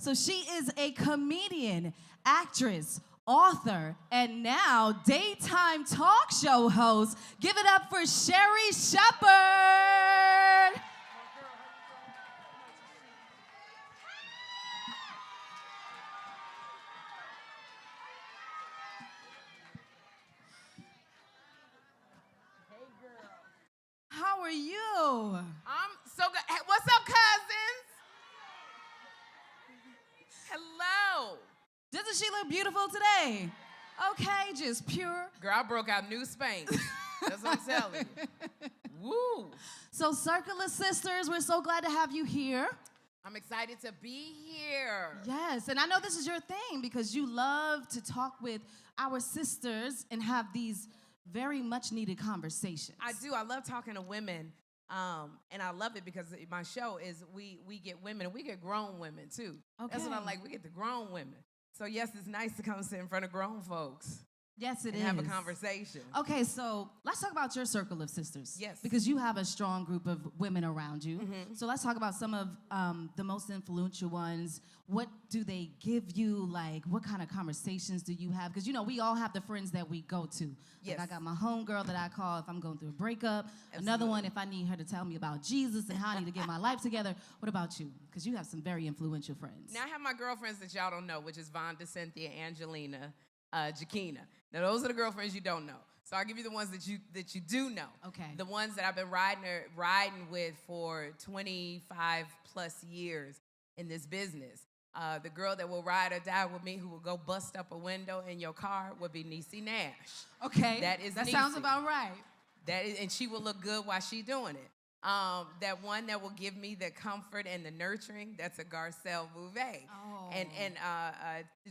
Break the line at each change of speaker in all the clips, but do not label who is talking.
So she is a comedian, actress, author, and now daytime talk show host. Give it up for Sherri Shepherd. How are you?
I'm so good. Hey, what's up, cousins? Hello.
Doesn't she look beautiful today? Okay, just pure.
Girl, I broke out new Spanx. That's what I'm telling you. Woo.
So, Circle of Sisters, we're so glad to have you here.
I'm excited to be here.
Yes, and I know this is your thing because you love to talk with our sisters and have these very much needed conversations.
I do. I love talking to women. And I love it because my show is we get women and we get grown women too.
Okay.
That's what I like. We get the grown women. So yes, it's nice to come sit in front of grown folks.
Yes, it is.
And have a conversation.
Okay, so let's talk about your circle of sisters.
Yes.
Because you have a strong group of women around you.
Mm-hmm.
So let's talk about some of the most influential ones. What do they give you? Like, what kind of conversations do you have? Because, you know, we all have the friends that we go to.
Yes.
Like, I got my homegirl that I call if I'm going through a breakup.
Absolutely.
Another one if I need her to tell me about Jesus and how I need to get my life together. What about you? Because you have some very influential friends.
Now I have my girlfriends that y'all don't know, which is Vonda, Cynthia, Angelina, Jakina. Now those are the girlfriends you don't know. So I'll give you the ones that you do know.
Okay.
The ones that I've been riding with for 25 plus years in this business. The girl that will ride or die with me, who will go bust up a window in your car, would be Niecy Nash.
Okay.
That
sounds about right.
And she will look good while she's doing it. That one that will give me the comfort and the nurturing, that's a Garcelle Bouvet.
Oh.
And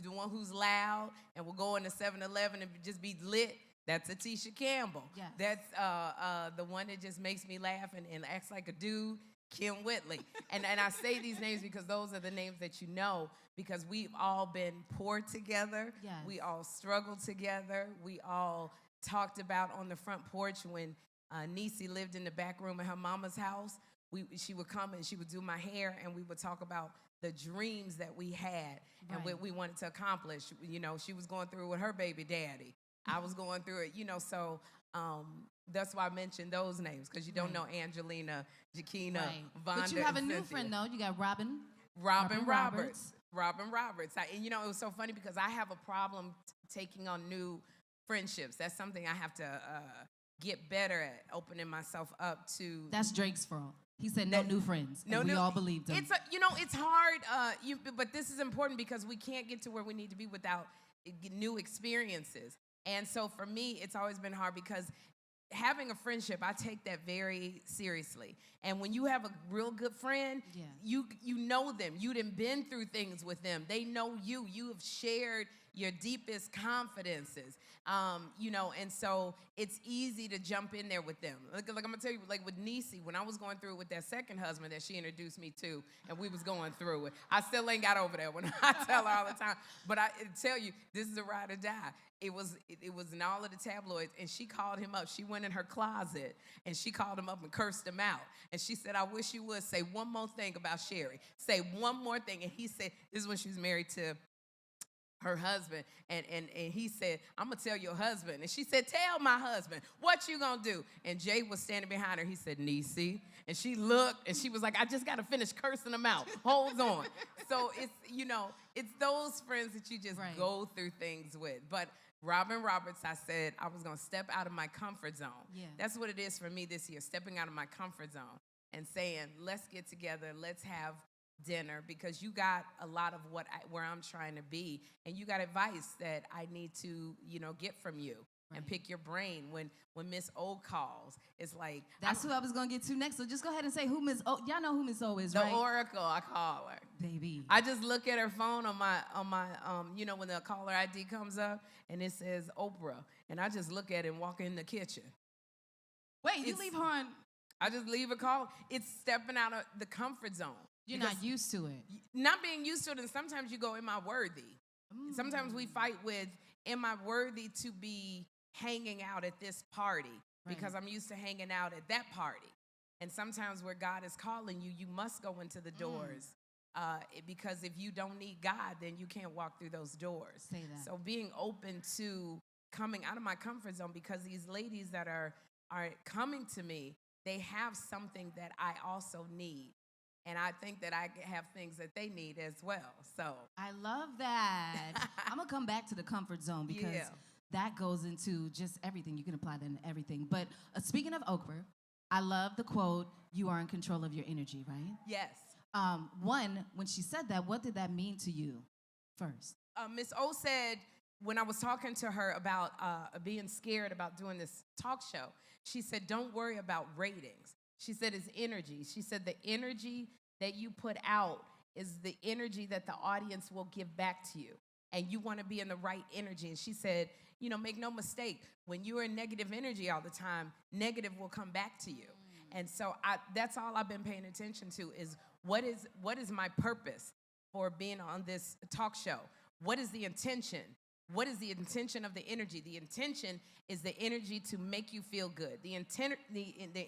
the one who's loud and will go in the 7-Eleven and just be lit, that's a Tisha Campbell.
Yes.
That's the one that just makes me laugh and acts like a dude, Kim Whitley. and I say these names because those are the names that you know, because we've all been poor together.
Yes.
We all struggled together. We all talked about on the front porch when Niecy lived in the back room of her mama's house. She would come and she would do my hair, and we would talk about the dreams that we had and
Right.
what we wanted to accomplish. You know, she was going through it with her baby daddy. I was going through it, you know, so that's why I mentioned those names, because you don't know Angelina, Jakina,
Right.
Vonda,
But you have a
and
new
Cynthia.
friend, though. You got Robin
Robin
Roberts.
Roberts. And, you know, it was so funny because I have a problem taking on new friendships. That's something I have to get better at, opening myself up to.
That's Drake's fault. He said no new friends. And we all believed him.
It's hard, but this is important because we can't get to where we need to be without new experiences. And so for me, it's always been hard because having a friendship, I take that very seriously. And when you have a real good friend, you know them. You done been through things with them. They know you. You have shared your deepest confidences. You know, and so it's easy to jump in there with them. Like I'm gonna tell you, like with Niecy, when I was going through it with that second husband that she introduced me to, and we was going through it, I still ain't got over there when I tell her all the time. But I tell you, this is a ride or die. It was in all of the tabloids, and she called him up. She went in her closet, and she called him up and cursed him out. And she said, I wish you would say one more thing about Sherri. Say one more thing. And he said, this is when she was married to her husband, and he said, I'm gonna tell your husband. And she said, tell my husband. What you gonna do? And Jay was standing behind her. He said, Niecy. And she looked, and she was like, I just gotta finish cursing him out. Hold on. So it's, you know, it's those friends that you just go through things with. But Robin Roberts, I said I was gonna step out of my comfort zone.
Yeah.
That's what it is for me this year, stepping out of my comfort zone and saying, let's get together, let's have dinner, because you got a lot of where I'm trying to be, and you got advice that I need to, you know, get from you and pick your brain. When Miss O calls, it's like
that's who I was gonna get to next. So just go ahead and say who Miss O. Y'all know who Miss O is,
the
right?
Oracle. I call her.
Baby.
I just look at her phone on my you know, when the caller ID comes up and it says Oprah, and I just look at it and walk in the kitchen.
Wait, you leave her on?
I just leave a call. It's stepping out of the comfort zone.
You're not used to it.
Not being used to it, and sometimes you go, am I worthy? Sometimes we fight with, am I worthy to be hanging out at this party? Because I'm used to hanging out at that party. And sometimes where God is calling you, you must go into the doors because if you don't need God, then you can't walk through those doors.
Say that.
So being open to coming out of my comfort zone, because these ladies that are coming to me, they have something that I also need. And I think that I have things that they need as well. So
I love that. I'm going to come back to the comfort zone because that goes into just everything. You can apply that in everything. But speaking of Oprah, I love the quote, "You are in control of your energy," right?
yes.
One, when she said that, what did that mean to you first?
Miss O said, when I was talking to her about being scared about doing this talk show, she said, don't worry about ratings. She said, it's energy. She said, the energy that you put out is the energy that the audience will give back to you. And you want to be in the right energy. And she said, make no mistake, when you're in negative energy all the time, negative will come back to you. And so that's all I've been paying attention to is what is my purpose for being on this talk show? What is the intention? What is the intention of the energy? The intention is the energy to make you feel good. The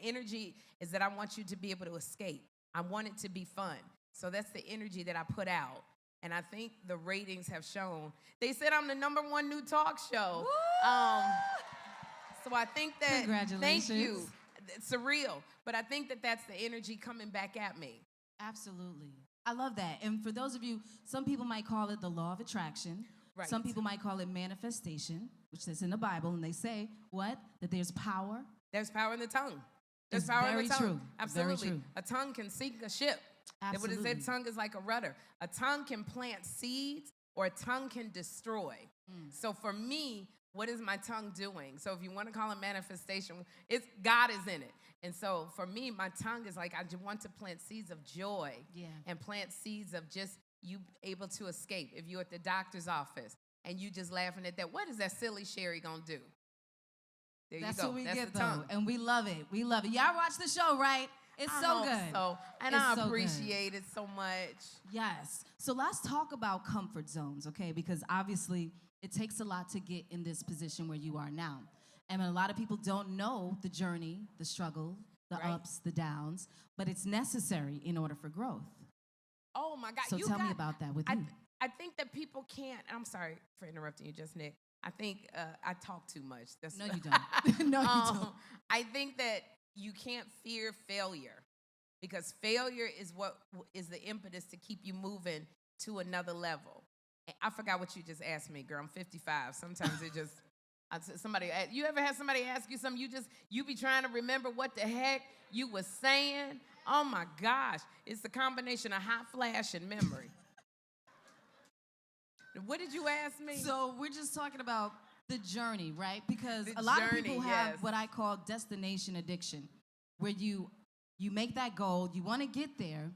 energy is that I want you to be able to escape. I want it to be fun. So that's the energy that I put out. And I think the ratings have shown. They said I'm the #1 new talk show. So I think that,
congratulations.
Thank you. It's surreal. But I think that that's the energy coming back at me.
Absolutely. I love that. And for those of you, some people might call it the law of attraction.
Right.
Some people might call it manifestation, which is in the Bible. And they say, what? That there's power.
There's power in the tongue. There's
It's
power in
very
the tongue.
true.
Absolutely.
Very true.
A tongue can sink a ship.
Absolutely.
What it said, tongue is like a rudder. A tongue can plant seeds or a tongue can destroy. So for me, what is my tongue doing? So if you want to call it manifestation, God is in it. And so for me, my tongue is like, I just want to plant seeds of joy and plant seeds of just you able to escape. If you're at the doctor's office and you just laughing at that, what is that silly Sherri gonna do? There
That's
you go.
what we
That's
get,
the
though.
tongue.
And we love it. We love it. Y'all watch the show, right? It's
I
so
hope
good.
So. And
It's
I
so good.
appreciate it so much.
Yes. So let's talk about comfort zones, okay? Because obviously it takes a lot to get in this position where you are now. And a lot of people don't know the journey, the struggle, the ups, the downs, but it's necessary in order for growth.
Oh, my God.
So tell me about that with you.
I think that people can't. I'm sorry for interrupting you, Jusnik. I think I talk too much.
No, you don't. No, you don't.
I think that you can't fear failure because failure is what is the impetus to keep you moving to another level. And I forgot what you just asked me, girl. I'm 55. Sometimes it just, you ever had somebody ask you something, you be trying to remember what the heck you was saying? Oh my gosh. It's a combination of hot flash and memory. What did you ask me?
So we're just talking about the journey, right? Because
The
a lot
journey,
of people have
yes.
what I call destination addiction, where you make that goal, you want to get there,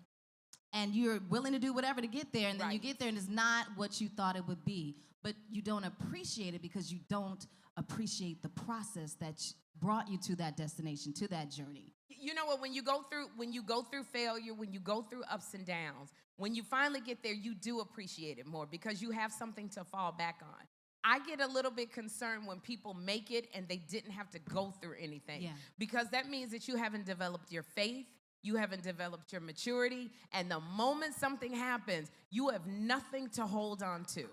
and you're willing to do whatever to get there, and then you get there and it's not what you thought it would be, but you don't appreciate it because you don't appreciate the process that brought you to that destination, to that journey.
You know what, when you go through failure, when you go through ups and downs, when you finally get there, you do appreciate it more because you have something to fall back on. I get a little bit concerned when people make it and they didn't have to go through anything because that means that you haven't developed your faith, you haven't developed your maturity, and the moment something happens, you have nothing to hold on to.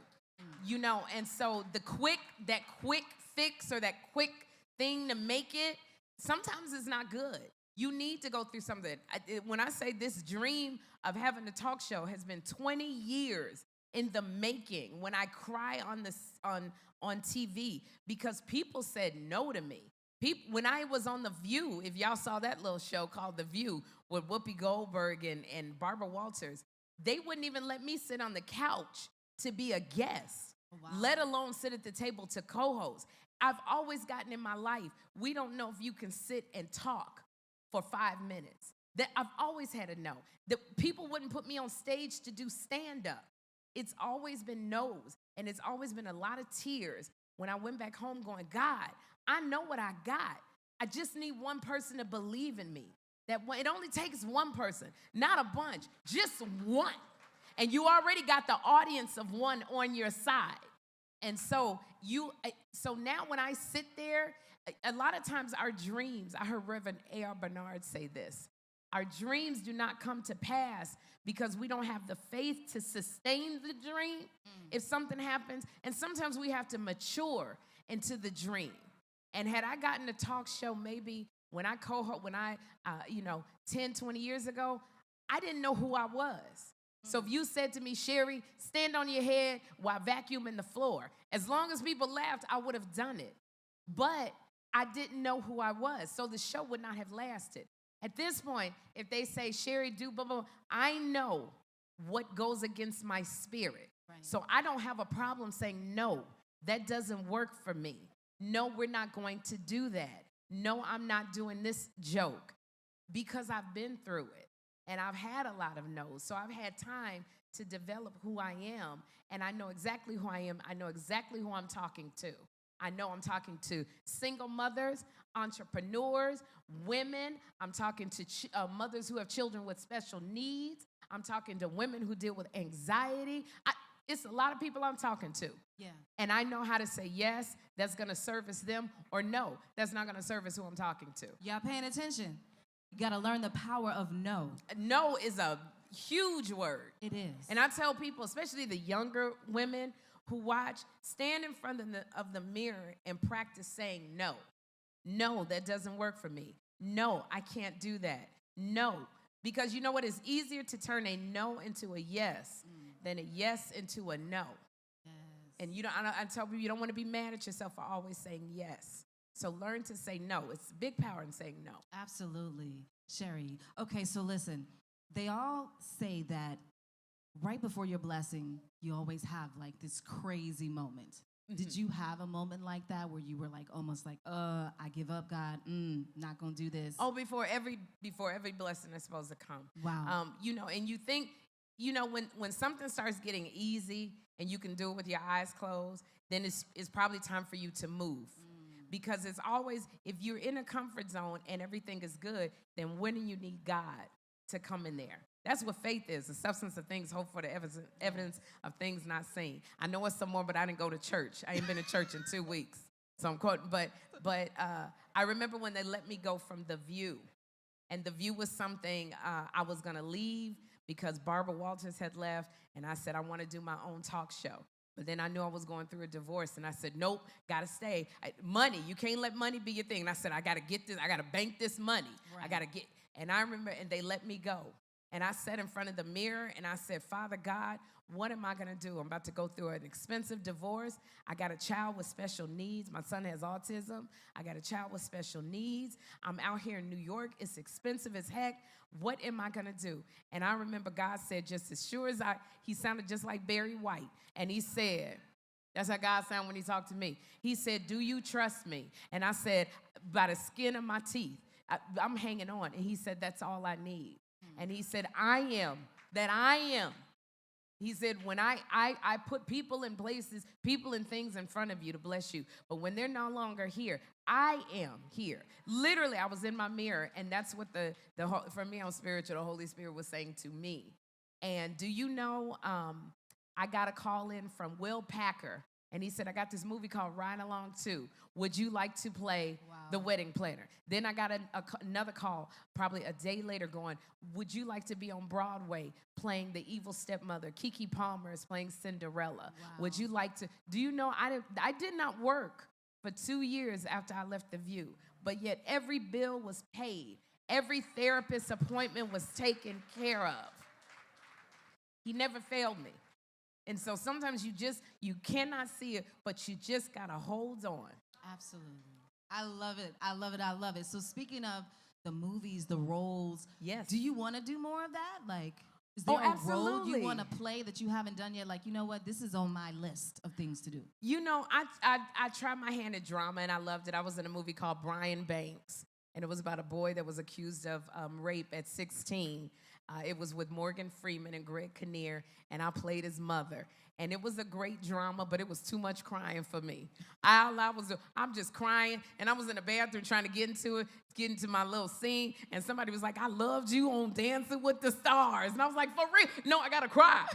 You know, and so that quick fix or that quick thing to make it, sometimes it's not good. You need to go through something. When I say this dream of having a talk show has been 20 years in the making, when I cry on TV because people said no to me. When I was on The View, if y'all saw that little show called The View with Whoopi Goldberg and Barbara Walters, they wouldn't even let me sit on the couch to be a guest, let alone sit at the table to co-host. I've always gotten in my life, we don't know if you can sit and talk for 5 minutes. That I've always had a no. The people wouldn't put me on stage to do stand-up. It's always been no's, and it's always been a lot of tears when I went back home going, God, I know what I got. I just need one person to believe in me. It only takes one person, not a bunch, just one. And you already got the audience of one on your side. And so now when I sit there, a lot of times our dreams, I heard Reverend A.R. Bernard say this, Our dreams do not come to pass because we don't have the faith to sustain the dream if something happens. And sometimes we have to mature into the dream. And had I gotten a talk show maybe when I 10, 20 years ago, I didn't know who I was. So if you said to me, Sherri, stand on your head while vacuuming the floor, as long as people laughed, I would have done it. But I didn't know who I was, so the show would not have lasted. At this point, if they say, Sherri, do blah, blah, blah, I know what goes against my spirit. Right. So I don't have a problem saying, no, that doesn't work for me. No, we're not going to do that. No, I'm not doing this joke, because I've been through it. And I've had a lot of no's. So I've had time to develop who I am. And I know exactly who I am. I know exactly who I'm talking to. I know I'm talking to single mothers, entrepreneurs, women. I'm talking to mothers who have children with special needs. I'm talking to women who deal with anxiety. It's a lot of people I'm talking to. Yeah. And I know how to say yes, that's going to service them, or no, that's not going to service who I'm talking to.
Y'all paying attention? You got to learn the power of no.
No is a huge word.
It is.
And I tell people, especially the younger women who watch, stand in front of the mirror and practice saying no. No, that doesn't work for me. No, I can't do that. No. Because you know what? It's easier to turn a no into a yes than a yes into a no. Yes. And I tell people, you don't want to be mad at yourself for always saying yes. So learn to say no. It's big power in saying no.
Absolutely. Sherri. Okay, so listen. They all say that right before your blessing, you always have like this crazy moment. Mm-hmm. Did you have a moment like that where you were like almost like, I give up, God, not gonna do this?
Oh, before every blessing is supposed to come.
Wow.
And you think, when something starts getting easy and you can do it with your eyes closed, then it's probably time for you to move. Because it's always, if you're in a comfort zone and everything is good, then when do you need God to come in there? That's what faith is, the substance of things hoped for, the evidence of things not seen. I know it's some more, but I didn't go to church. I ain't been to church in 2 weeks. So I'm quoting, but I remember when they let me go from The View. And The View was something I was going to leave because Barbara Walters had left, and I said, I want to do my own talk show. But then I knew I was going through a divorce, and I said, nope, got to stay. Money, you can't let money be your thing. And I said, I got to get this, I got to bank this money. Right. I got to get, and I remember, and they let me go. And I sat in front of the mirror, and I said, Father God, what am I going to do? I'm about to go through an expensive divorce. I got a child with special needs. My son has autism. I got a child with special needs. I'm out here in New York. It's expensive as heck. What am I going to do? And I remember God said, just as sure as he sounded just like Barry White. And he said, that's how God sounded when he talked to me. He said, do you trust me? And I said, by the skin of my teeth, I'm hanging on. And he said, that's all I need. And he said, I am that I am. He said, when I put people in places, people and things in front of you to bless you. But when they're no longer here, I am here. Literally, I was in my mirror, and that's what for me, I'm spiritual, the Holy Spirit was saying to me. And do you know, I got a call in from Will Packer, and he said, I got this movie called Ride Along 2. Would you like to play the wedding planner? Then I got another call probably a day later going, would you like to be on Broadway playing the evil stepmother? Keke Palmer is playing Cinderella. Wow. Would you like to? Do you know, I did not work for 2 years after I left The View, but yet every bill was paid. Every therapist appointment was taken care of. He never failed me. And so sometimes you cannot see it, but you just got to hold on.
Absolutely. I love it. I love it. I love it. So speaking of the movies, the roles,
yes.
Do you want to do more of that? Like, is there a role you want to play that you haven't done yet? Like, you know what? This is on my list of things to do.
You know, I tried my hand at drama, and I loved it. I was in a movie called Brian Banks, and it was about a boy that was accused of rape at 16. It was with Morgan Freeman and Greg Kinnear, and I played his mother. And it was a great drama, but it was too much crying for me. I'm just crying, and I was in the bathroom trying to get into my little scene, and somebody was like, I loved you on Dancing with the Stars. And I was like, for real? No, I gotta cry.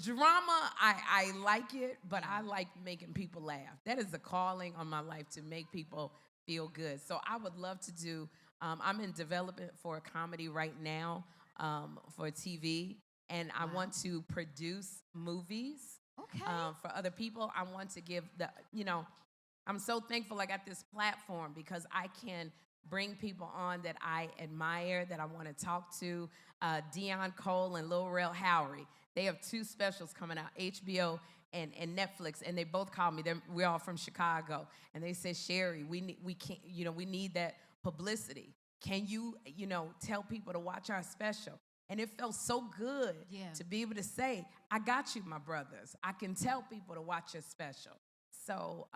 Drama, I like it, but I like making people laugh. That is a calling on my life, to make people feel good. So I would love to do I'm in development for a comedy right now for TV, and I want to produce movies for other people. I want to give I'm so thankful I got this platform because I can bring people on that I admire, that I want to talk to. Dion Cole and Lil Rel Howery. They have 2 specials coming out, HBO and Netflix, and they both called me. We're all from Chicago, and they said, Sherri, we need that publicity. Can you tell people to watch our special? And it felt so good to be able to say, I got you, my brothers. I can tell people to watch your special. So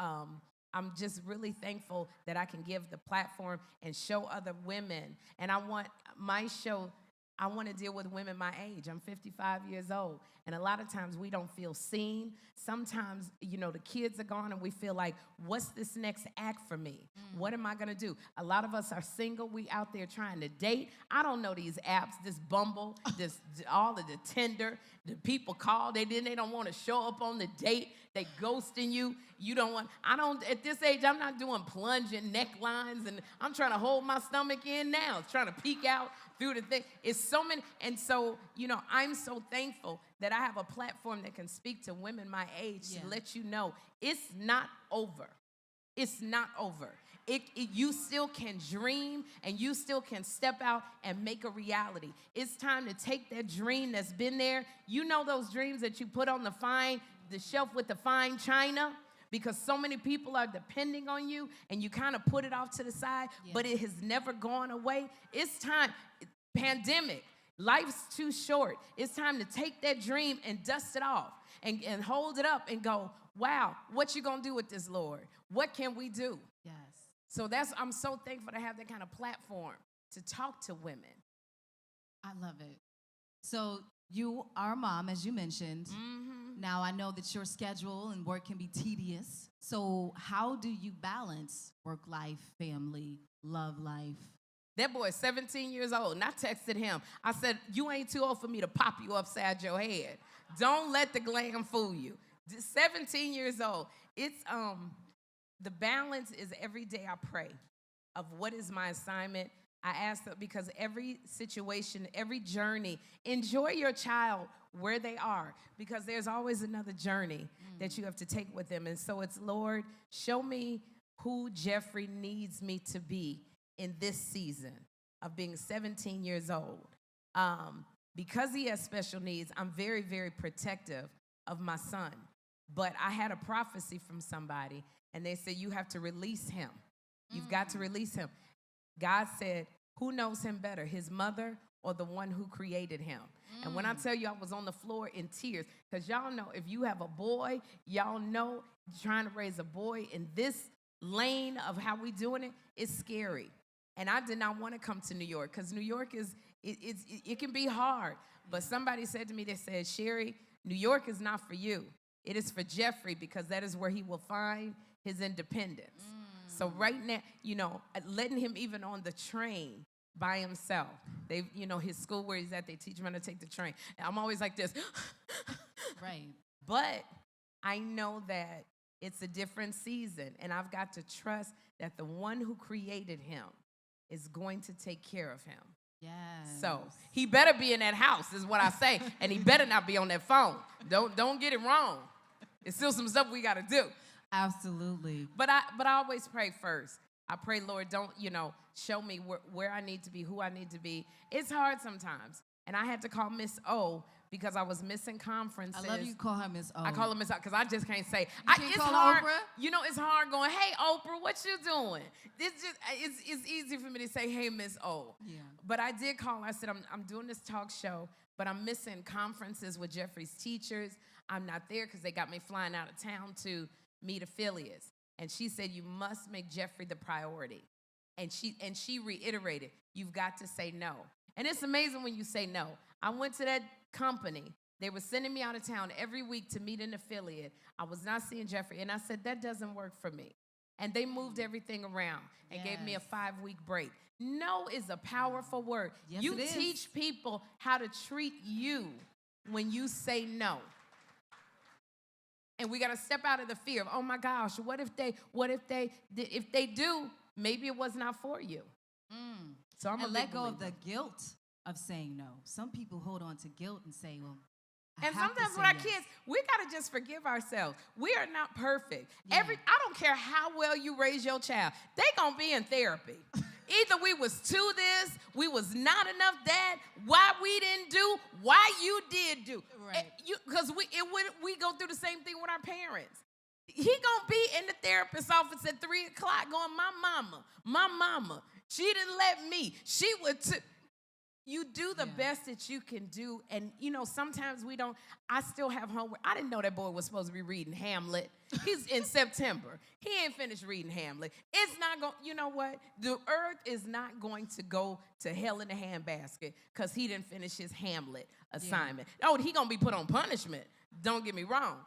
I'm just really thankful that I can give the platform and show other women. And I want my show, I want to deal with women my age. I'm 55 years old. And a lot of times we don't feel seen. Sometimes, the kids are gone and we feel like, what's this next act for me? What am I going to do? A lot of us are single. We out there trying to date. I don't know these apps, this Bumble, all of the Tinder. The people call, they don't want to show up on the date. They ghosting you. At this age, I'm not doing plunging necklines, and I'm trying to hold my stomach in now. It's trying to peek out through the thing. It's so many. And so, I'm so thankful that I have a platform that can speak to women my age to let you know it's not over. It's not over. You still can dream, and you still can step out and make a reality. It's time to take that dream that's been there. Those dreams that you put on the shelf with the fine china, because so many people are depending on you, and you kind of put it off to the side, but it has never gone away. It's time. Pandemic. Life's too short. It's time to take that dream and dust it off and hold it up and go, wow, what you gonna do with this, Lord? What can we do?
Yes.
So I'm so thankful to have that kind of platform to talk to women.
I love it. So you are a mom, as you mentioned.
Mm-hmm.
Now, I know that your schedule and work can be tedious. So how do you balance work life, family, love life?
That boy is 17 years old, and I texted him. I said, you ain't too old for me to pop you upside your head. Don't let the glam fool you. 17 years old. It's, the balance is every day I pray of what is my assignment. I ask that because every situation, every journey, enjoy your child where they are, because there's always another journey that you have to take with them. And so it's, Lord, show me who Jeffrey needs me to be in this season of being 17 years old. Because he has special needs, I'm very, very protective of my son. But I had a prophecy from somebody, and they said, you have to release him. You've got to release him. God said, who knows him better, his mother or the one who created him? And when I tell you I was on the floor in tears, because y'all know if you have a boy, y'all know trying to raise a boy in this lane of how we doing it is scary. And I did not want to come to New York, because New York it can be hard. But somebody said to me, they said, Sherri, New York is not for you. It is for Jeffrey, because that is where he will find his independence. So right now, letting him even on the train by himself. They, his school where he's at, they teach him how to take the train. And I'm always like this.
Right.
But I know that it's a different season, and I've got to trust that the one who created him is going to take care of him.
Yes.
So he better be in that house, is what I say, and he better not be on that phone. Don't get it wrong. It's still some stuff we got to do.
Absolutely.
But I always pray first. I pray, Lord, don't, show me where I need to be, who I need to be. It's hard sometimes. And I had to call Miss O because I was missing conferences.
I love you call her Miss O.
I call her Miss O because I just can't say.
It's hard.
Oprah? It's hard going, hey, Oprah, what you doing? It's easy for me to say, hey, Miss O.
Yeah.
But I did call. I said, I'm doing this talk show, but I'm missing conferences with Jeffrey's teachers. I'm not there because they got me flying out of town to meet affiliates. And she said, you must make Jeffrey the priority. And she reiterated, you've got to say no. And it's amazing when you say no. I went to that company. They were sending me out of town every week to meet an affiliate. I was not seeing Jeffrey. And I said, that doesn't work for me. And they moved everything around and gave me a 5-week break. No is a powerful word.
Yes,
you
it is.
teach people how to treat you when you say no. And we got to step out of the fear of, oh my gosh, if they do, maybe it was not for you. So I'm
and
a
let
big
go of
believer.
the guilt of saying no. Some people hold on to guilt and say, well, I
And
have to
sometimes
say
with our
yes.
kids, we gotta just forgive ourselves. We are not perfect.
Yeah.
I don't care how well you raise your child, they gonna be in therapy. Either we was to this, we was not enough that, why we didn't do, why you did do.
Right.
Because we go through the same thing with our parents. He gonna be in the therapist's office at 3 o'clock going, my mama, she didn't let me. She would. You do the best that you can do. And, sometimes we don't. I still have homework. I didn't know that boy was supposed to be reading Hamlet. He's in September. He ain't finished reading Hamlet. It's not going, you know what? The earth is not going to go to hell in a handbasket because he didn't finish his Hamlet assignment. Oh, he going to be put on punishment. Don't get me wrong.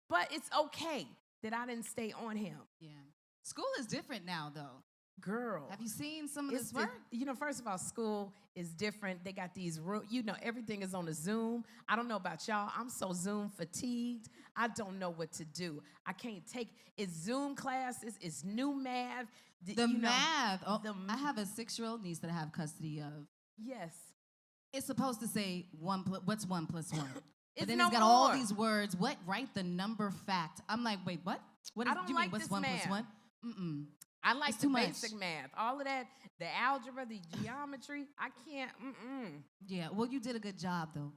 But it's okay that I didn't stay on him.
Yeah. School is different now, though.
Girl.
Have you seen some of this work?
First of all, school is different. They got these everything is on a Zoom. I don't know about y'all. I'm so Zoom fatigued. I don't know what to do. I can't take it's Zoom classes, it's new math.
Math. I have a 6-year-old niece that I have custody of.
Yes.
It's supposed to say what's 1 plus 1. But then
no
it's got
more.
all these words. Write the number fact. I'm like, wait, what? What
I
do
don't
you
like
mean? What's
this
1
math.
plus 1? Mm-mm.
I like
It's
the
too much.
basic math. All of that, the algebra, the geometry, I can't,
Yeah, well, you did a good job, though.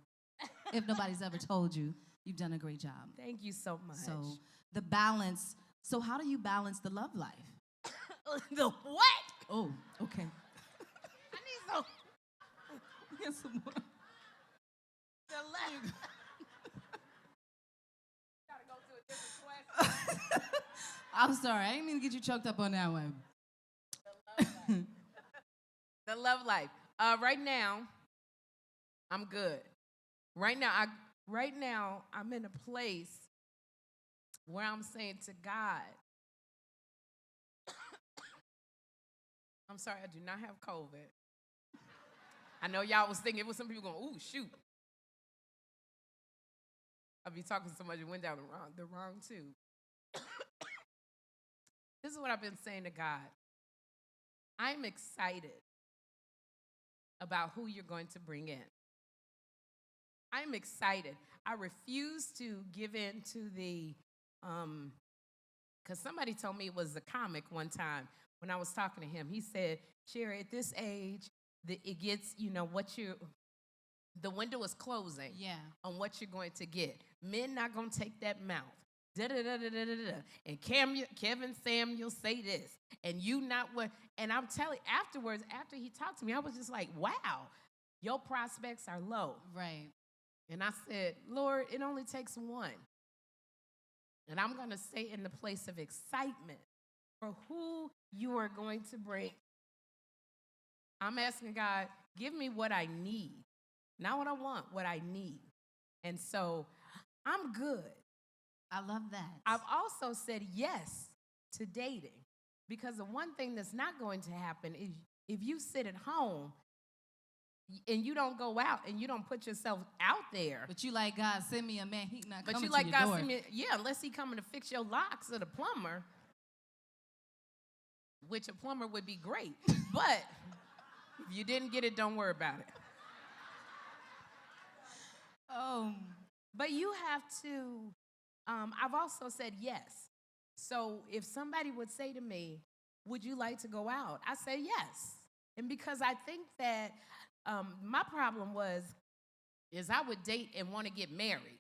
If nobody's ever told you, you've done a great job.
Thank you so much.
So the balance. So how do you balance the love life?
The what?
Oh, okay.
I need some.
Get some more.
The left. Gotta go to a different question.
I'm sorry. I didn't mean to get you choked up on that one.
The love life. Right now, I'm good. Right now, I'm in a place where I'm saying to God, I'm sorry, I do not have COVID. I know y'all was thinking, it was some people going, ooh, shoot. I'll be talking so much it went down the wrong tube. This is what I've been saying to God. I'm excited about who you're going to bring in. I'm excited. I refuse to give in to the, because somebody told me it was a comic one time when I was talking to him. He said, Sherri, at this age, it gets, the window is closing on what you're going to get. Men not going to take that mouth. Da-da-da-da-da-da-da. And Kevin Samuel say this. And you not what. And I'm telling afterwards, after he talked to me, I was just like, wow, your prospects are low.
Right.
And I said, Lord, it only takes one. And I'm going to stay in the place of excitement for who you are going to bring. I'm asking God, give me what I need. Not what I want, what I need. And so I'm good.
I love that.
I've also said yes to dating because the one thing that's not going to happen is if you sit at home and you don't go out and you don't put yourself out there.
But you like, God, send me a man. He not
But
coming
you like
to your
God,
door.
send me, unless he coming to fix your locks or the plumber, which a plumber would be great. But if you didn't get it, don't worry about it. But you have to, I've also said yes. So if somebody would say to me, would you like to go out? I say yes. And because I think that my problem is I would date and want to get married.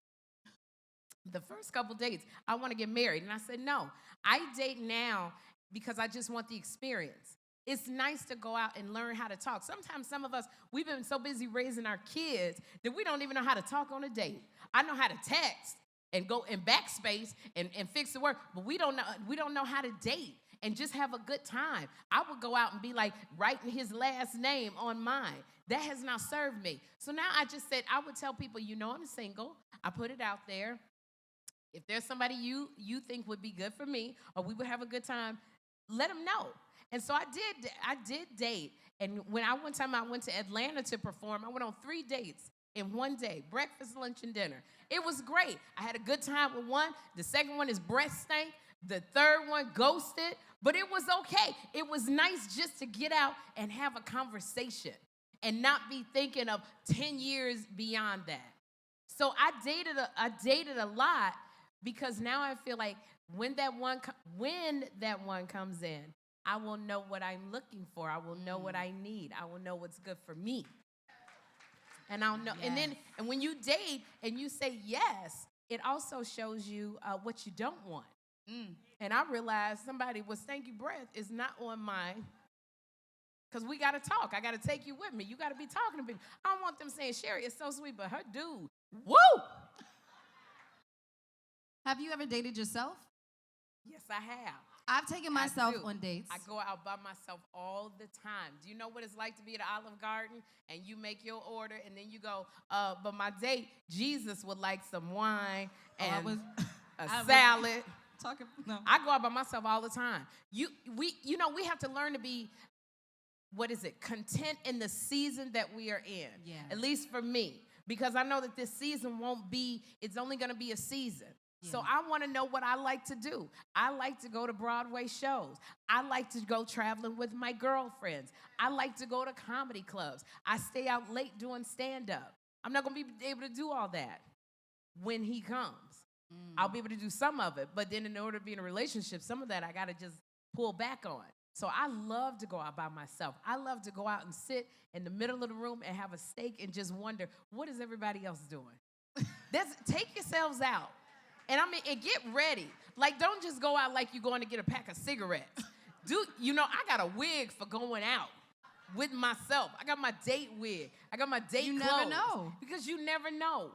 The first couple dates, I want to get married. And I said, no, I date now because I just want the experience. It's nice to go out and learn how to talk. Sometimes some of us, we've been so busy raising our kids that we don't even know how to talk on a date. I know how to text and go in backspace and fix the word, but we don't know how to date and just have a good time. I would go out and be like writing his last name on mine. That has not served me. So now I just said, I would tell people, I'm single. I put it out there. If there's somebody you think would be good for me or we would have a good time, let them know. And so I did date. And when one time I went to Atlanta to perform, I went on 3 dates in one day, breakfast, lunch, and dinner. It was great. I had a good time with one. The second one is breast stank. The third one ghosted, but it was okay. It was nice just to get out and have a conversation and not be thinking of 10 years beyond that. So I dated a lot because now I feel like when that one comes in, I will know what I'm looking for. I will know what I need. I will know what's good for me. And I'll know.
Yes.
And when you date and you say yes, it also shows you what you don't want. And I realized somebody with stanky breath is not on mine. Because we got to talk. I got to take you with me. You got to be talking to people. I don't want them saying, Sherri is so sweet, but her dude, woo!
Have you ever dated yourself?
Yes, I have.
I've taken myself on dates.
I go out by myself all the time. Do you know what it's like to be at Olive Garden and you make your order and then you go, but my date, Jesus would like some wine and a salad.
No.
I go out by myself all the time. We have to learn to be, content in the season that we are in.
Yeah.
At least for me. Because I know that this season it's only going to be a season. Yeah. So I want to know what I like to do. I like to go to Broadway shows. I like to go traveling with my girlfriends. I like to go to comedy clubs. I stay out late doing stand-up. I'm not going to be able to do all that when he comes. I'll be able to do some of it, but then in order to be in a relationship, some of that I got to just pull back on. So I love to go out by myself. I love to go out and sit in the middle of the room and have a steak and just wonder, what is everybody else doing? Take yourselves out. And get ready. Like, don't just go out like you're going to get a pack of cigarettes. I got a wig for going out with myself. I got my date wig. I got my date clothes. You never know. Because you never know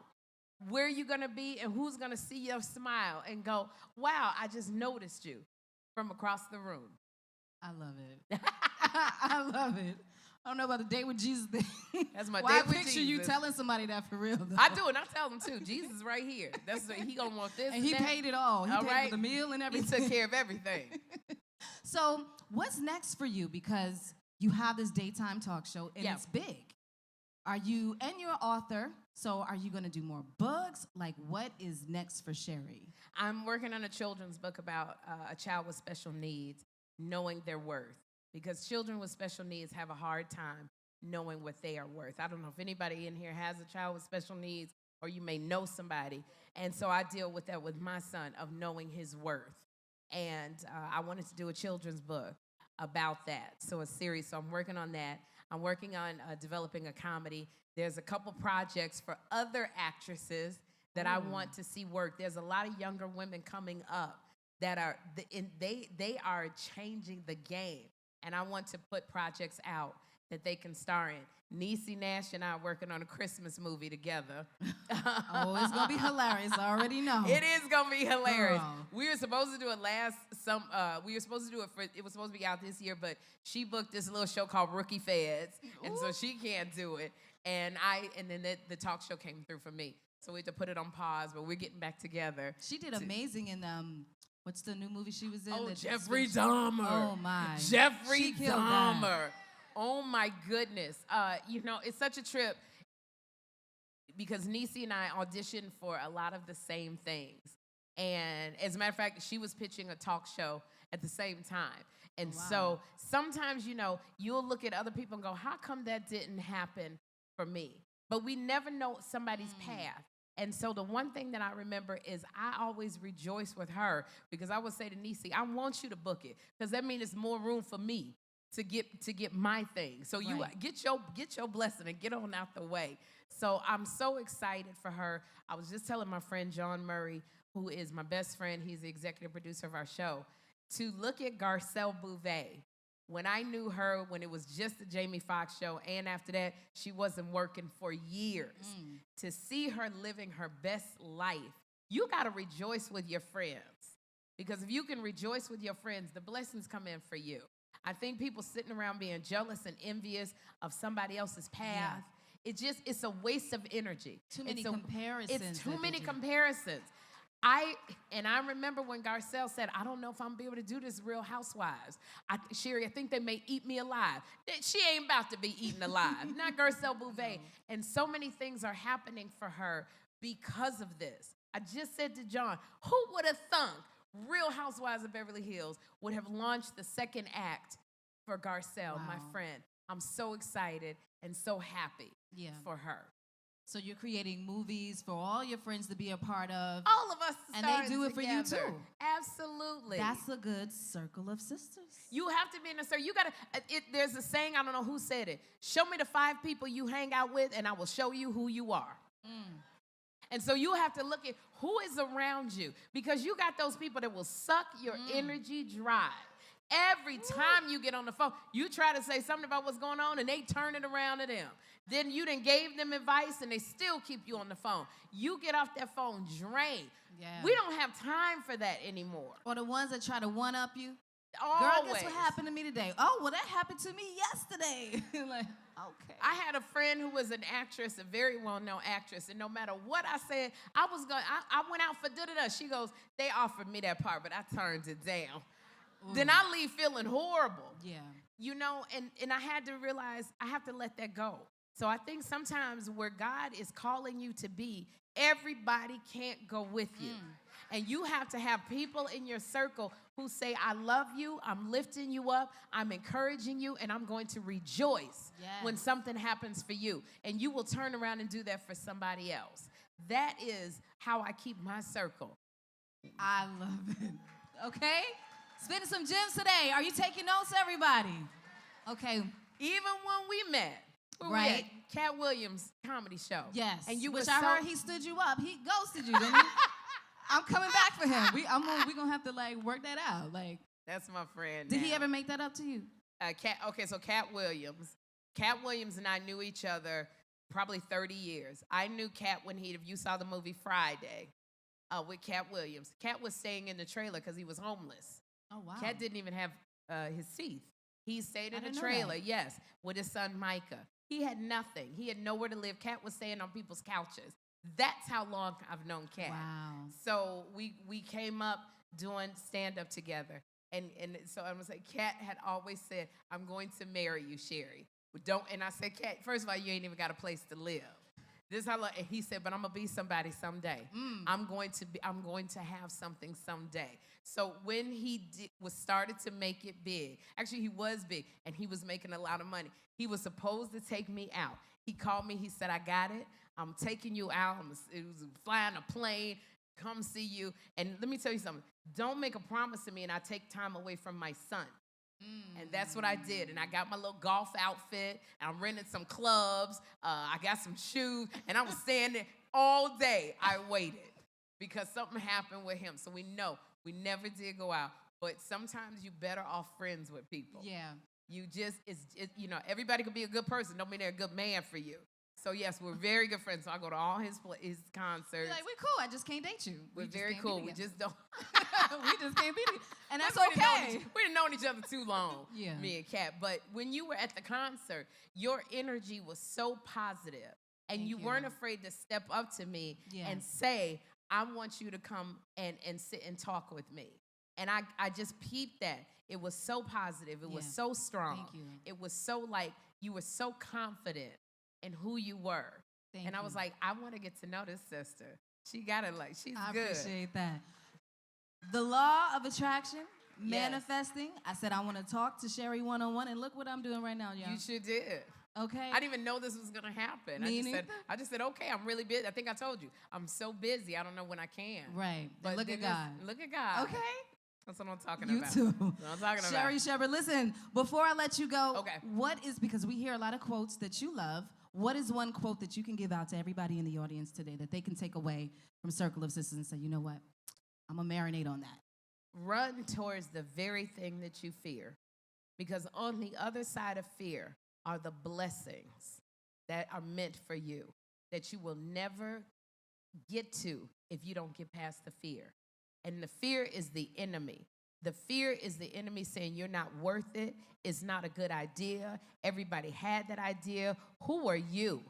where you're going to be and who's going to see your smile and go, wow, I just noticed you from across the room.
I love it. I love it. I don't know about the date with Jesus thing.
That's my
date with Jesus. I picture you
Jesus.
telling somebody that for real, though.
I do, and I tell them, too. Jesus right here. He going to want this
and he
that.
Paid it all. He paid for the meal and everything.
He took care of everything.
So what's next for you? Because you have this daytime talk show, and it's big. And you're an author, so are you going to do more books? Like, what is next for Sherri?
I'm working on a children's book about a child with special needs, knowing their worth. Because children with special needs have a hard time knowing what they are worth. I don't know if anybody in here has a child with special needs, or you may know somebody. And so I deal with that with my son, of knowing his worth. And I wanted to do a children's book about that, so a series. So I'm working on that. I'm working on developing a comedy. There's a couple projects for other actresses that I want to see work. There's a lot of younger women coming up that they are changing the game. And I want to put projects out that they can star in. Niecy Nash and I are working on a Christmas movie together.
Oh, it's going to be hilarious. I already know.
It is going to be hilarious.
Girl.
We were supposed to do it it was supposed to be out this year, but she booked this little show called Rookie Feds, and so she can't do it. And then the talk show came through for me. So we had to put it on pause, but we're getting back together.
She did amazing in what's the new movie she was in?
Oh, Jeffrey Dahmer.
Oh, my.
Jeffrey Dahmer. Oh, my goodness. It's such a trip because Niecy and I auditioned for a lot of the same things. And as a matter of fact, she was pitching a talk show at the same time. And so sometimes, you'll look at other people and go, how come that didn't happen for me? But we never know somebody's path. And so the one thing that I remember is I always rejoice with her, because I would say to Niecy, I want you to book it, because that means it's more room for me to get my thing. So you get your blessing and get on out the way. So I'm so excited for her. I was just telling my friend John Murray, who is my best friend, he's the executive producer of our show, to look at Garcelle Bouvet. When I knew her, when it was just the Jamie Foxx show, and after that, she wasn't working for years. To see her living her best life, you got to rejoice with your friends. Because if you can rejoice with your friends, the blessings come in for you. I think people sitting around being jealous and envious of somebody else's path, it's a waste of energy.
Too many comparisons.
It's too many comparisons. I remember when Garcelle said, I don't know if I'm going to be able to do this Real Housewives. Sherri, I think they may eat me alive. She ain't about to be eaten alive. Not Garcelle Bouvet. And so many things are happening for her because of this. I just said to John, who would have thunk Real Housewives of Beverly Hills would have launched the second act for Garcelle, my friend. I'm so excited and so happy for her.
So you're creating movies for all your friends to be a part of.
All of us,
and they do it
together.
for you too.
Absolutely.
That's a good circle of sisters.
You have to be in a circle. You gotta. There's a saying. I don't know who said it. Show me the 5 people you hang out with, and I will show you who you are. And so you have to look at who is around you, because you got those people that will suck your energy dry. Every time you get on the phone, you try to say something about what's going on, and they turn it around to them. Then you done gave them advice, and they still keep you on the phone. You get off that phone drained.
Yeah.
We don't have time for that anymore.
Or the ones that try to one-up you.
Always.
Girl, guess what happened to me today? Oh, well, that happened to me yesterday. Like, okay.
I had a friend who was an actress, a very well-known actress, and no matter what I said, I went out for da-da-da. She goes, they offered me that part, but I turned it down. Then I leave feeling horrible.
Yeah.
You know, and I had to realize I have to let that go. So I think sometimes where God is calling you to be, everybody can't go with you. And you have to have people in your circle who say, I love you, I'm lifting you up, I'm encouraging you, and I'm going to rejoice when something happens for you. And you will turn around and do that for somebody else. That is how I keep my circle.
I love it. Okay? Spending some gems today. Are you taking notes, everybody? Okay.
Even when we met.
Right.
Katt Williams' comedy show.
Yes.
And you
Which I heard he stood you up. He ghosted you, didn't he? I'm coming back for him. We're going to have to, like, work that out. Like,
that's my friend.
Did he ever make that up to you?
So Katt Williams. Katt Williams and I knew each other probably 30 years. I knew Katt when if you saw the movie Friday with Katt Williams. Katt was staying in the trailer because he was homeless.
Oh, wow.
Katt didn't even have his teeth. He stayed in the trailer, yes, with his son Micah. He had nothing. He had nowhere to live. Katt was staying on people's couches. That's how long I've known Katt.
Wow.
So we came up doing stand-up together. And so I was like, Katt had always said, I'm going to marry you, Sherri. And I said, Katt, first of all, you ain't even got a place to live. This is how and he said, but I'm gonna be somebody someday. I'm going to have something someday. So when he started to make it big, actually he was big and he was making a lot of money. He was supposed to take me out. He called me, he said, I got it. I'm taking you out. It was flying a plane, come see you. And let me tell you something. Don't make a promise to me and I take time away from my son. And that's what I did. And I got my little golf outfit. And I rented some clubs. I got some shoes. And I was standing all day. I waited because something happened with him. So we know we never did go out. But sometimes you better off friends with people.
Yeah.
You just, everybody could be a good person. Don't mean they're a good man for you. So, yes, we're very good friends. So I go to all his concerts.
You're like, we're cool. I just can't date you.
We're very cool. We just don't.
We just can't be together. And that's
okay. We didn't know each other too long,
yeah.
Me and Katt. But when you were at the concert, your energy was so positive. And you weren't afraid to step up to me and say, I want you to come and sit and talk with me. And I just peeped that. It was so positive. It was so strong.
Thank you.
It was so like, you were so confident in who you were. And I was like, I want to get to know this sister. She got it like, she's good.
I appreciate that. The law of attraction, manifesting. I said, I want to talk to Sherri one-on-one, and look what I'm doing right now, y'all.
You sure did.
Okay.
I didn't even know this was going to happen. I just said, okay, I'm really busy. I think I told you. I'm so busy, I don't know when I can.
Right.
But
look at God.
Look at God.
Okay.
That's what I'm talking
you
about.
You too.
That's what I'm talking
Sherri, listen, before I let you go, because we hear a lot of quotes that you love, what is one quote that you can give out to everybody in the audience today that they can take away from Circle of Sisters and say, you know what, I'm going to marinate on that?
Run towards the very thing that you fear, because on the other side of fear are the blessings that are meant for you that you will never get to if you don't get past the fear. And the fear is the enemy. The fear is the enemy saying you're not worth it. It's not a good idea. Everybody had that idea. Who are you?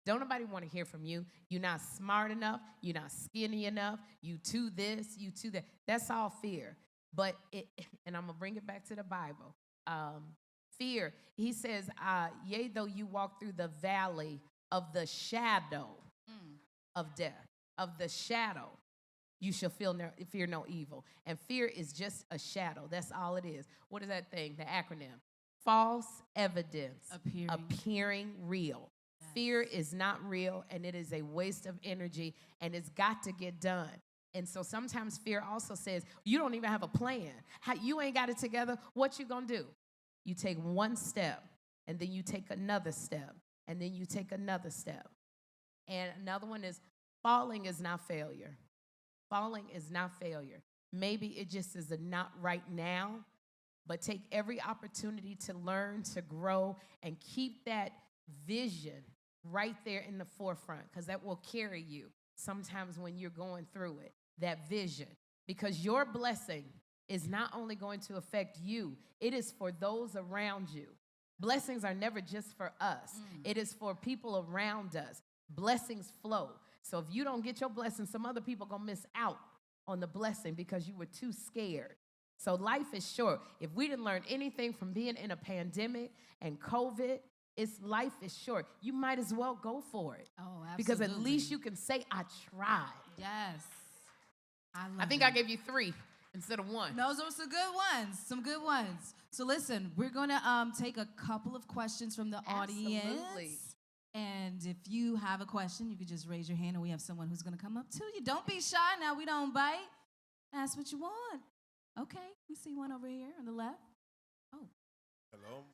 Don't nobody want to hear from you. You're not smart enough. You're not skinny enough. You too this, you too that. That's all fear. But and I'm going to bring it back to the Bible. Fear, he says, yea, though you walk through the valley of the shadow of death, of the shadow. you shall fear no evil. And fear is just a shadow. That's all it is. What is that thing, the acronym? False evidence appearing real. Yes. Fear is not real, and it is a waste of energy, and it's got to get done. And so sometimes fear also says, you don't even have a plan. You ain't got it together. What you gonna do? You take one step, and then you take another step, and then you take another step. And another one is falling is not failure. Falling is not failure. Maybe it just is a not right now, but take every opportunity to learn, to grow, and keep that vision right there in the forefront, because that will carry you sometimes when you're going through it, that vision. Because your blessing is not only going to affect you, it is for those around you. Blessings are never just for us. It is for people around us. Blessings flow. So if you don't get your blessing, some other people are going to miss out on the blessing because you were too scared. So life is short. If we didn't learn anything from being in a pandemic and COVID, life is short. You might as well go for it.
Oh, absolutely.
Because at least you can say, I tried.
Yes.
I think I gave you 3 instead of 1.
Those are some good ones. Some good ones. So listen, we're going to take a couple of questions from the audience.
Absolutely.
And if you have a question, you can just raise your hand, and we have someone who's going to come up to you. Don't be shy now. We don't bite. Ask what you want. Okay. We see one over here on the left. Oh.
Hello?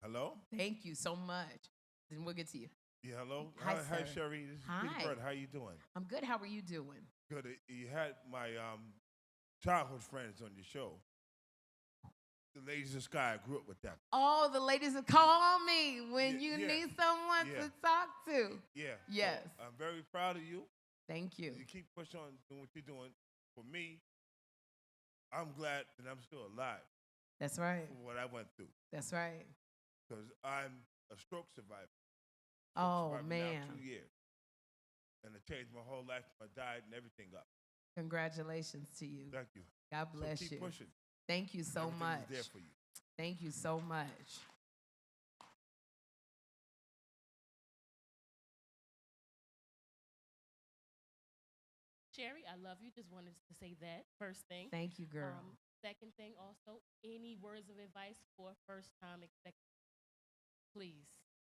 Hello?
Thank you so much. And we'll get to you.
Yeah, hello?
Hi,
Hi, Sherri. This is Peter Bird. How you doing?
I'm good. How are you doing?
Good. You had my childhood friends on your show. The Ladies of the Sky, I grew up with them.
Oh, the ladies that call me when you need someone to talk to.
Yeah.
Yes.
So I'm very proud of you.
Thank you.
You keep pushing on doing what you're doing. For me, I'm glad that I'm still alive.
That's right.
For what I went through.
That's right.
Because I'm a stroke survivor.
Oh,
survivor
man.
Now 2 years. And it changed my whole life, my diet, and everything up.
Congratulations to you.
Thank you.
God bless
you.
you.
Keep pushing.
Thank you so
Everything
much.
is there for you.
Thank you so much.
Sherri, I love you. Just wanted to say that first thing.
Thank you, girl.
Second thing, also, any words of advice for first-time expectant, please.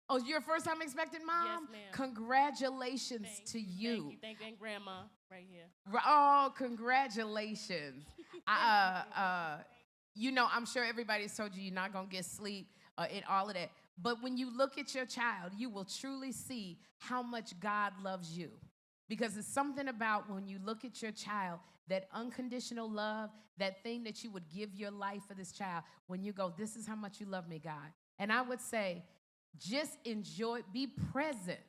Oh, you're a first-time expectant mom?
Yes, ma'am.
Congratulations to you.
Thank you, and Grandma right here.
Oh, congratulations. I'm sure everybody's told you you're not going to get sleep and all of that. But when you look at your child, you will truly see how much God loves you. Because it's something about when you look at your child, that unconditional love, that thing that you would give your life for this child, when you go, this is how much you love me, God. And I would say, just enjoy, be present.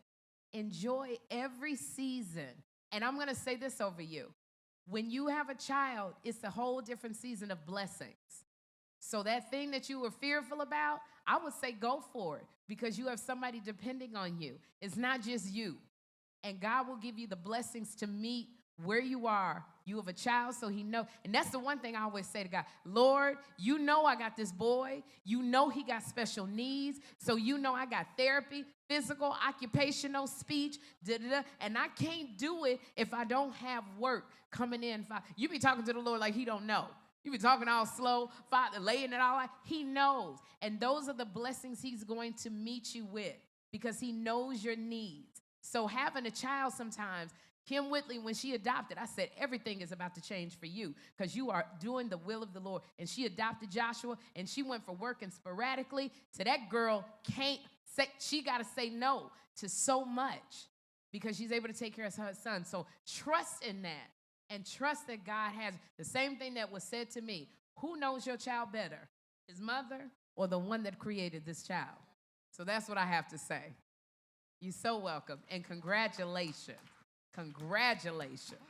Enjoy every season. And I'm going to say this over you. When you have a child, it's a whole different season of blessings. So that thing that you were fearful about, I would say go for it, because you have somebody depending on you. It's not just you. And God will give you the blessings to meet where you are. You have a child, so he knows. And that's the one thing I always say to God. Lord, you know I got this boy. You know he got special needs. So you know I got therapy, physical, occupational, speech, and I can't do it if I don't have work coming in. You be talking to the Lord like he don't know. You be talking all slow, Father, laying it all out. He knows. And those are the blessings he's going to meet you with, because he knows your needs. So having a child sometimes, Kim Whitley, when she adopted, I said, everything is about to change for you, because you are doing the will of the Lord. And she adopted Joshua, and she went for working sporadically. So that girl she got to say no to so much, because she's able to take care of her son. So trust in that, and trust that God has the same thing that was said to me. Who knows your child better, his mother or the one that created this child? So that's what I have to say. You're so welcome, and congratulations. Congratulations.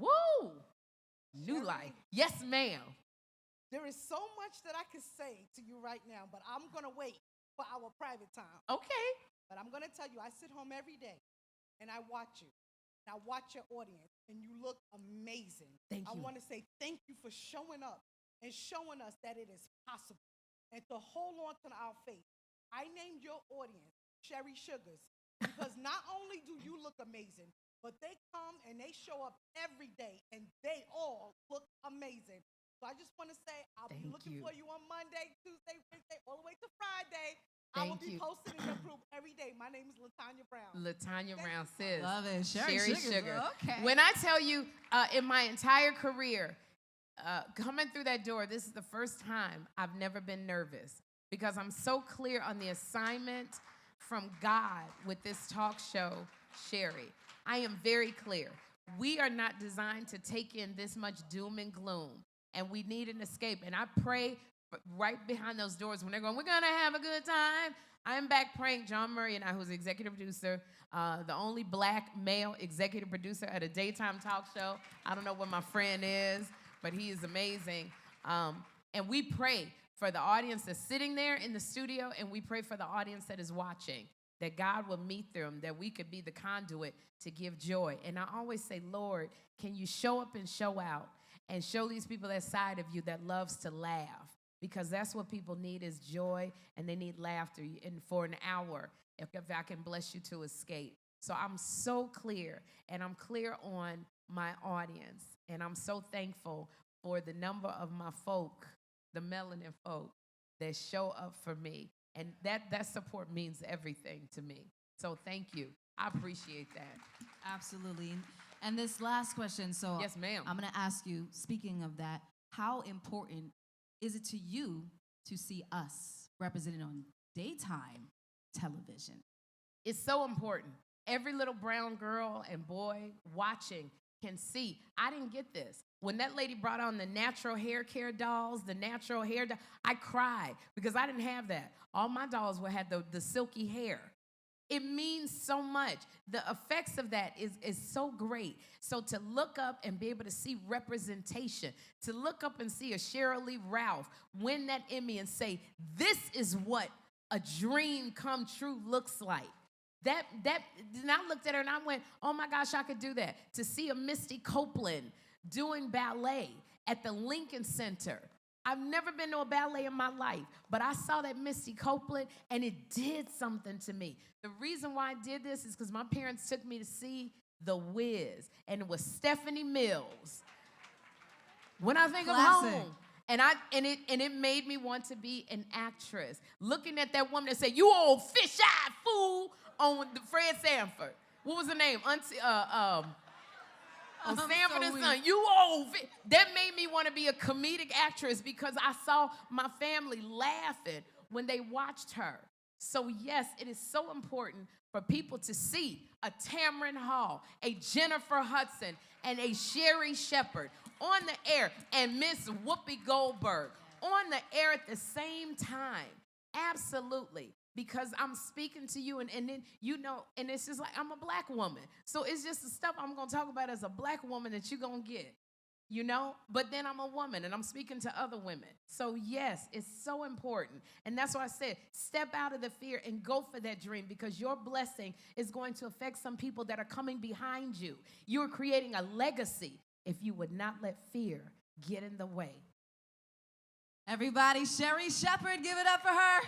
Woo! New life. Yes, ma'am.
There is so much that I could say to you right now, but I'm going to wait for our private time.
Okay.
But I'm going to tell you, I sit home every day, and I watch you. And I watch your audience, and you look amazing.
Thank you.
I want to say thank you for showing up and showing us that it is possible, and to hold on to our faith. I named your audience Sherri Sugars, because not only do you look amazing, but they come and they show up every day, and they all look amazing. So I just want to say I'll be looking for you on Monday, Tuesday, Wednesday, all the way to Friday. I will be posting in your group every day. My name is LaTanya Brown.
LaTanya Brown, sis.
Love it. Sherri Sugar. Okay.
When I tell you, in my entire career, coming through that door, this is the first time I've never been nervous because I'm so clear on the assignment from God with this talk show, Sherri. I am very clear. We are not designed to take in this much doom and gloom, and we need an escape. And I pray right behind those doors when they're going, we're going to have a good time. I'm back praying. John Murray and I, who's the executive producer, the only black male executive producer at a daytime talk show. I don't know what my friend is, but he is amazing. And we pray for the audience that's sitting there in the studio, and we pray for the audience that is watching, that God will meet them, that we could be the conduit to give joy. And I always say, Lord, can you show up and show out and show these people that side of you that loves to laugh? Because that's what people need is joy, and they need laughter. And for an hour, if I can bless you to escape. So I'm so clear, and I'm clear on my audience. And I'm so thankful for the number of my folk, the melanin folk, that show up for me. And that support means everything to me. So thank you. I appreciate that.
Absolutely. And this last question, so
yes, ma'am.
I'm going to ask you, speaking of that, how important is it to you to see us represented on daytime television?
It's so important. Every little brown girl and boy watching can see. I didn't get this. When that lady brought on the natural hair care dolls, I cried because I didn't have that. All my dolls had the silky hair. It means so much. The effects of that is so great. So to look up and be able to see representation, to look up and see a Sheryl Lee Ralph win that Emmy and say, this is what a dream come true looks like. Then I looked at her and I went, oh my gosh, I could do that. To see a Misty Copeland doing ballet at the Lincoln Center. I've never been to a ballet in my life, but I saw that Misty Copeland, and it did something to me. The reason why I did this is because my parents took me to see The Wiz, and it was Stephanie Mills. When I think
Classic.
of home, and it made me want to be an actress. Looking at that woman that said, "You old fish-eyed fool," on Fred Sanford. What was her name? On Sanford and Son, you old. That made me want to be a comedic actress because I saw my family laughing when they watched her. So yes, it is so important for people to see a Tamron Hall, a Jennifer Hudson, and a Sherri Shepherd on the air, and Miss Whoopi Goldberg on the air at the same time. Absolutely. Because I'm speaking to you, and then, you know, and it's just like, I'm a black woman. So it's just the stuff I'm going to talk about as a black woman that you're going to get, you know? But then I'm a woman, and I'm speaking to other women. So, yes, it's so important. And that's why I said, step out of the fear and go for that dream, because your blessing is going to affect some people that are coming behind you. You're creating a legacy if you would not let fear get in the way.
Everybody, Sherri Shepherd, give it up for her.